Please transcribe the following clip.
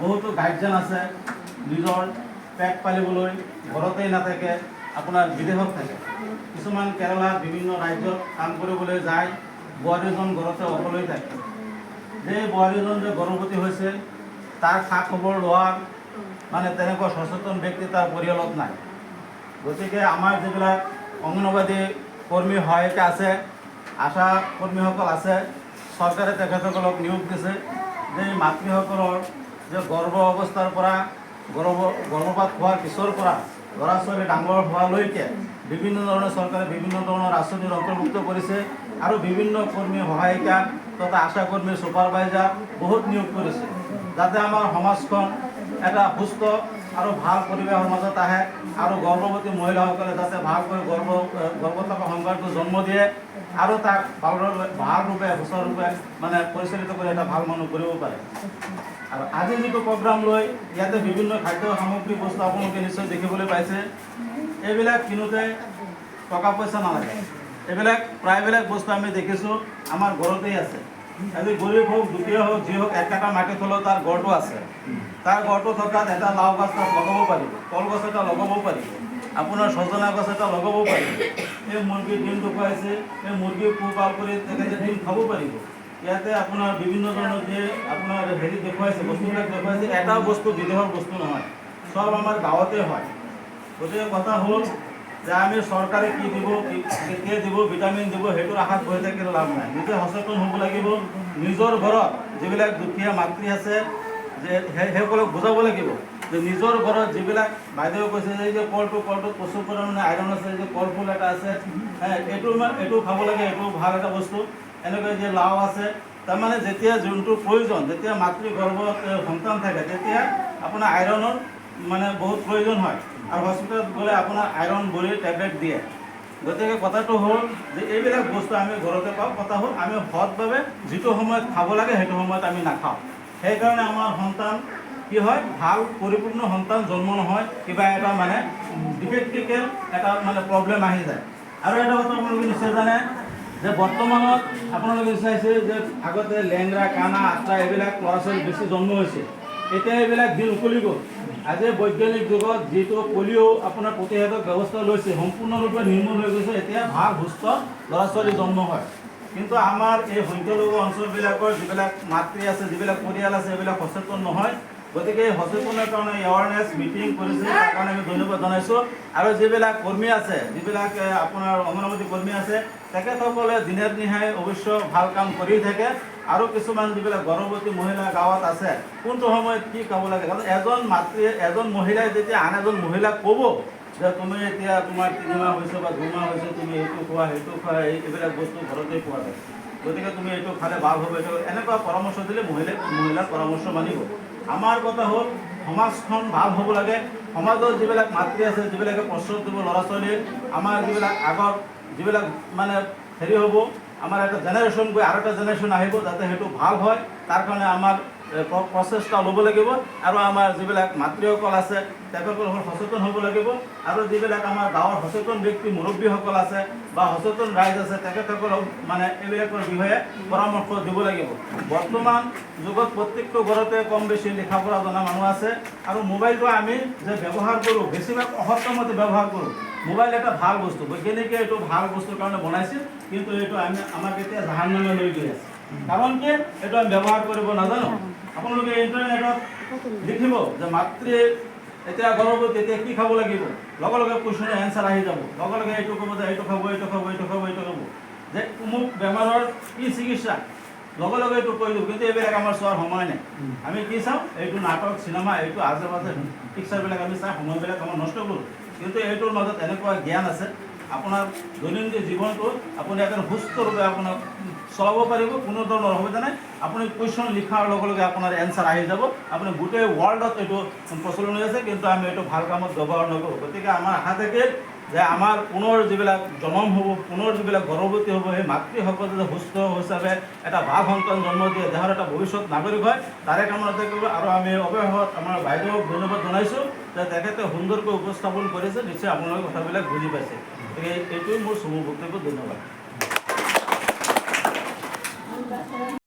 বহুতো গাৰ্জেন আছে নিজৰ পেট পালিবলৈ ঘৰতেই নাথাকে, আপোনাৰ বিদেশত থাকে। কিছুমান কেৰালাত বিভিন্ন ৰাজ্যত কাম কৰিবলৈ যায়, বোৱাৰীজন ঘৰতে অকলেই থাকে। যে বোৱাৰীজন যে গৰ্ভৱতী হৈছে তাৰ খা খবৰ লোৱাৰ মানে তেনেকুৱা সচেতন ব্যক্তি তাৰ পৰিয়ালত নাই। গতিকে আমাৰ যিবিলাক অংগনবাদী কৰ্মী সহায়িকা আছে, আশা কৰ্মীসকল আছে, চৰকাৰে তেখেতসকলক নিয়োগ দিছে যে মাতৃসকলৰ যে গৰ্ভ অৱস্থাৰ পৰা গৰ্ভপাত হোৱাৰ পিছৰ পৰা ল'ৰা ছোৱালী ডাঙৰ হোৱালৈকে বিভিন্ন ধৰণৰ চৰকাৰে বিভিন্ন ধৰণৰ আঁচনিৰ অন্তৰ্ভুক্ত কৰিছে আৰু বিভিন্ন কৰ্মী সহায়িকা তথা আশা কৰ্মী ছুপাৰভাইজাৰ বহুত নিয়োগ কৰিছে, যাতে আমাৰ সমাজখন এটা সুস্থ আৰু ভাল পৰিৱেশৰ মাজত আহে আৰু গৰ্ভৱতী মহিলাসকলে যাতে ভালকৈ গৰ্ভ থকা সংসাৰটো জন্ম দিয়ে আৰু তাক ভাল ৰূপে সুচাৰুৰূপে মানে পৰিচালিত কৰি এটা ভাল মানুহ কৰিব পাৰে। আৰু আজি যিটো প্ৰগ্ৰাম লৈ ইয়াতে বিভিন্ন খাদ্য সামগ্ৰী বস্তু আপোনালোকে নিশ্চয় দেখিবলৈ পাইছে। এইবিলাক কিনোতে টকা পইচা নালাগে। এইবিলাক প্ৰায়বিলাক বস্তু আমি দেখিছোঁ আমাৰ ঘৰতেই আছে। আজি গৰীব হোক দুখীয়া হোক যি হোক এক কাটা মাটি থলেও তাৰ ঘৰটো আছে। তাৰ ঘৰটো থকাত এটা লাও গছ তাত লগাব পাৰিব, কলগছ এটা লগাব পাৰিব, আপোনাৰ সজনা গছ এটা লগাব পাৰিব। এই মুৰ্গীৰ ডিম দেখুৱাইছে, এই মুৰ্গী পোহপাল কৰি তেখেতে ডিম খাব পাৰিব। ইয়াতে আপোনাৰ বিভিন্ন ধৰণৰ যে আপোনাৰ হেৰি দেখুৱাইছে, বস্তুবিলাক দেখুৱাইছে, এটাও বস্তু বিদেশৰ বস্তু নহয়, সব আমাৰ গাঁৱতে হয়। গতিকে কথা হ'ল যে আমি চৰকাৰে কি দিব, কেতিয়া দিব, ভিটামিন দিব, সেইটোৰ আশাত বহি থাকিলে লাভ নাই। নিজে সচেতন হ'ব লাগিব। নিজৰ ঘৰত যিবিলাক দুখীয়া মাতৃ আছে যে সেইসকলক বুজাব লাগিব যে নিজৰ ঘৰত যিবিলাক বাইদেৱে কৈছে যে এই যে কলটোত প্ৰচুৰ পৰিমাণে আইৰণ আছে, যে কলফুল এটা আছে, এইটো খাব লাগে, এইটো ভাল এটা বস্তু। এনেকৈ যে লাও আছে, তাৰমানে যেতিয়া যোনটো প্ৰয়োজন, যেতিয়া মাতৃ গৰ্ভত সন্তান থাকে তেতিয়া আপোনাৰ আইৰণৰ মানে বহুত প্ৰয়োজন হয় আৰু হস্পিটেলত গ'লে আপোনাৰ আইৰণ বড়িৰ টেবলেট দিয়ে। গতিকে কথাটো হ'ল যে এইবিলাক বস্তু আমি ঘৰতে পাওঁ। কথা হ'ল আমি সৎভাৱে যিটো সময়ত খাব লাগে সেইটো সময়ত আমি নাখাওঁ। সেইকাৰণে আমাৰ সন্তান কি হয়, ভাল পৰিপূৰ্ণ সন্তান জন্ম নহয়, কিবা এটা মানে ডিফেক্টিকেল এটা মানে প্ৰব্লেম আহি যায়। আৰু এটা কথা আপোনালোকে নিশ্চয় জানে যে বৰ্তমানত আপোনালোকে চাইছে যে আগতে লেংৰা, কাণা, আত্ৰা এইবিলাক ল'ৰা ছোৱালী বেছি জন্ম হৈছে। এতিয়া এইবিলাক দিন উকলি গ'ল। আজি বৈজ্ঞানিক যুগত যিটো পলিঅ' আপোনাৰ প্ৰতিষেধক ব্যৱস্থা লৈছে সম্পূৰ্ণৰূপে নিৰ্মূল হৈ গৈছে। এতিয়া ভাল সুস্থ ল'ৰা ছোৱালী জন্ম হয়। কিন্তু আমাৰ এই সংখ্যালঘু অঞ্চলবিলাকৰ যিবিলাক মাতৃ আছে, যিবিলাক পৰিয়াল আছে, এইবিলাক সচেতন নহয়। গতিকে এই সচেতনৰ কাৰণে এৱাৰনেছ মিটিং কৰিছে, তাৰ কাৰণে আমি ধন্যবাদ জনাইছোঁ। আৰু যিবিলাক কৰ্মী আছে, যিবিলাক আপোনাৰ অংগনবাদী কৰ্মী আছে, তেখেতসকলে দিনে নিশাই অৱশ্য ভাল কাম কৰি থাকে। আৰু কিছুমান যিবিলাক গৰ্ভৱতী মহিলা গাঁৱত আছে, কোনটো সময়ত কি খাব লাগে, কাৰণ এজন মাতৃয়ে এজন মহিলাই যেতিয়া আন এজন মহিলাক ক'ব যে তুমি এতিয়া তোমাৰ 3 মাহ হৈছে বা 2 মাহ হৈছে, তুমি এইটো খোৱা সেইটো খোৱা, এইবিলাক বস্তু ঘৰতেই পোৱা যায়, গতিকে তুমি এইটো খালে ভাল হ'ব, এইটো এনেকুৱা পৰামৰ্শ দিলে মহিলাৰ পৰামৰ্শ মানিব। আমাৰ কথা হ'ল সমাজখন ভাল হ'ব লাগে। সমাজৰ যিবিলাক মাতৃ আছে, যিবিলাকে প্ৰস্তুত দিব ল'ৰা ছোৱালীক, আমাৰ যিবিলাক আগৰ যিবিলাক মানে হেৰি হ'ব, আমাৰ এটা জেনেৰেশ্যন গৈ আৰু এটা জেনেৰেশ্যন আহিব, যাতে সেইটো ভাল হয়, তাৰ কাৰণে আমাৰ প্ৰচেষ্টা ল'ব লাগিব। আৰু আমাৰ যিবিলাক মাতৃসকল আছে তেখেতসকল সচেতন হ'ব লাগিব। আৰু যিবিলাক আমাৰ গাঁৱৰ সচেতন ব্যক্তি মুৰব্বীসকল আছে বা সচেতন ৰাইজ আছে, তেখেতসকলক মানে এইবিলাকৰ বিষয়ে পৰামৰ্শ দিব লাগিব। বৰ্তমান যুগত প্ৰত্যেকটো ঘৰতে কম বেছি লিখা পঢ়া জনা মানুহ আছে। আৰু মোবাইলটো আমি যে ব্যৱহাৰ কৰোঁ, বেছিভাগ অসৎমতে ব্যৱহাৰ কৰোঁ। মোবাইল এটা ভাল বস্তু, বৈজ্ঞানিকে এইটো ভাল বস্তুৰ কাৰণে বনাইছিল, কিন্তু এইটো আমাক এতিয়া জাহান্নামে লৈ গৈ আছে। কাৰণ কি, এইটো আমি ব্যৱহাৰ কৰিব নাজানো। আপোনালোকে ইণ্টাৰনেটত লিখিব যে মাতৃ এতিয়া গৰ্ভৱতী, এতিয়া কি খাব লাগিব, লগে লগে কুৱেশ্যনৰ এনচাৰ আহি যাব। লগে লগে এইটো ক'ব যে এইটো খাব, এইটো খাব, এইটো খাব, এইটো খাব, যে অমুক বেমাৰৰ কি চিকিৎসা, লগে লগে এইটো কৈ দিওঁ। কিন্তু এইবিলাক আমাৰ চোৱাৰ সময় নাই। আমি কি চাওঁ, এইটো নাটক চিনেমা, এইটো আজে বাজে পিকচাৰবিলাক আমি চাই সময়বিলাক আমাৰ নষ্ট কৰোঁ। কিন্তু এইটোৰ মাজত এনেকুৱা জ্ঞান আছে, আপোনাৰ দৈনন্দিন জীৱনটো আপুনি একেবাৰে সুস্থৰূপে আপোনাক চলাব পাৰিব, কোনো ধৰণৰ অসুবিধা নাই। আপুনি কুৱেশ্যন লিখাৰ লগে লগে আপোনাৰ এনচাৰ আহি যাব। আপুনি গোটেই ৱৰ্ল্ডত এইটো প্ৰচলন হৈ আছে, কিন্তু আমি এইটো ভাল কামত ব্যৱহাৰ নকৰোঁ। গতিকে আমাৰ আশা থাকে যে আমাৰ পুনৰ যিবিলাক জন্ম হ'ব, পুনৰ যিবিলাক গৰ্ভৱতী হ'ব, সেই মাতৃসকল যাতে সুস্থ হিচাপে এটা ভাল সন্তান জন্ম দিয়ে, দেশৰ এটা ভৱিষ্যত নাগৰিক হয়, তাৰে কামনা থাকিব। আৰু আমি অৱশেষত আমাৰ বাইদেউক ধন্যবাদ জনাইছোঁ যে তেখেতে সুন্দৰকৈ উপস্থাপন কৰিছে। নিশ্চয় আপোনালোকে কথাবিলাক বুজি পাইছে। গতিকে এইটোৱে মোৰ চমু বক্তব্য। ধন্যবাদ।